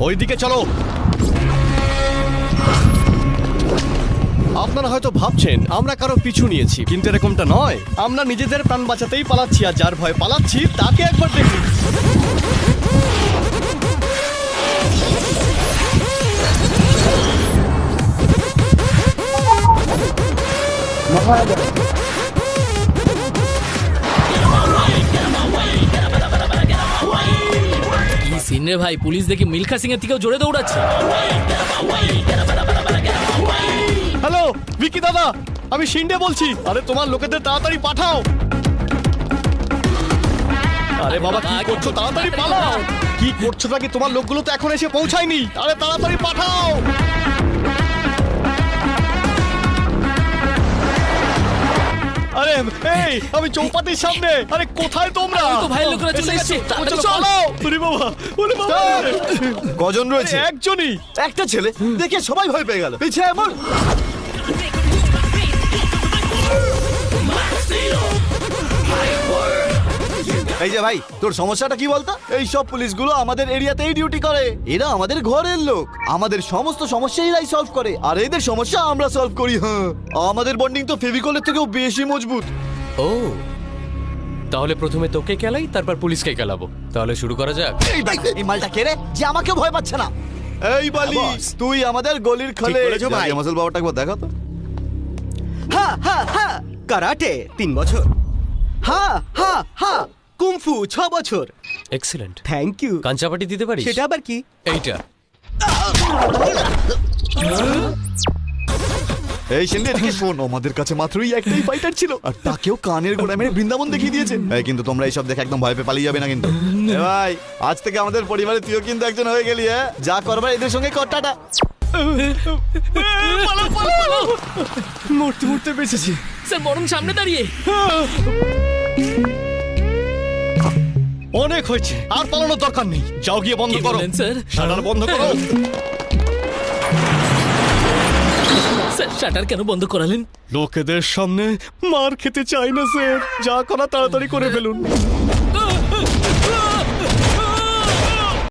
ওইদিকে চলো। আপনারা হয়তো ভাবছেন আমরা কারো পিছু নিয়েছি, কিন্তু এরকমটা নয়। আমরা নিজেদের প্রাণ বাঁচাতেই পালাচ্ছি, আর যার ভয় পালাচ্ছি তাকে একবার দেখুন। কি সিন রে ভাই, পুলিশ দেখি মিলখা সিং এর থেকেও জোরে দৌড়াচ্ছে। হ্যালো ভিকি দাদা, আমি শিন্ডে বলছি। আরে তোমার লোকেদের তাড়াতাড়ি পাঠাও। আরে বাবা কি করছো, তাড়াতাড়ি পালাও। কি করছো নাকি, তোমার লোকগুলো তো এখন এসে পৌঁছায়নি। আরে তাড়াতাড়ি পাঠাও। আরে এই আমি চৌপাটির সামনে। আরে কোথায় তোমরা? তো ভাইয়ের লোকেরা চলে গেছে, তাড়াতাড়ি চল। ওরে বাবা, ওরে বাবা। কজন রয়েছে? একজনই। একটা ছেলে দেখে সবাই ভয় পেয়ে গেল। পিছিয়ে এমন এই যে ভাই, তোর সমস্যাটা কি বলতো? এই সব পুলিশগুলো আমাদের এরিয়াতেই ডিউটি করে। এরা আমাদের ঘরের লোক, আমাদের সমস্ত সমস্যা এরাই সলভ করে, আর এদের সমস্যা আমরা সলভ করি। হ্যাঁ, আমাদের বন্ডিং তো ফেভিকলের থেকেও বেশি মজবুত। ও, তাহলে প্রথমে তোকে খেলাই, তারপর পুলিশকে খেলাবো। তাহলে শুরু করা যাক। এই মালটা কে রে যে আমাকে ভয় পাচ্ছে না? এই বালি, তুই আমাদের গলির খলে। বলেছো ভাই। মাসল বাবাটা একবার দেখা তো। হা হা হা কারাটে 3 বছর। হা হা হা কুমফু 6 বছর। এক্সিলেন্ট। Thank you. কাঞ্চাপাটি দিতে পারিস? সেটা আবার কি? এইটা। এই শিন্দে এদিকে শোন, আমাদের কাছে মাত্রই একটাই ফাইটার ছিল, আর তাকেও কানের গোড়া মেরে বৃন্দাবন দেখিয়ে দিয়েছে। এই কিন্তু তোমরা এইসব দেখে একদম ভয় পেয়ে পালিয়ে যাবে না কিন্তু। এ ভাই, আজ থেকে আমাদের পরিবারে তুইও কিন্তু একজন হয়ে গেলি। হ্যাঁ, যা করবার এদের সঙ্গে কর। টাটা। মরতে মরতে বেঁচেছি। স্যার মরণ সামনে দাঁড়িয়ে। অনেক হয়েছে, আর পালানোর দরকার নেই। যাও গিয়ে বন্ধ কি করো। বললেন, স্যার? শাটার বন্ধ করো। স্যার শাটার কেন বন্ধ করালেন? লোকেদের সামনে মার খেতে চাই না স্যার। যা করা তাড়াতাড়ি করে ফেলুন।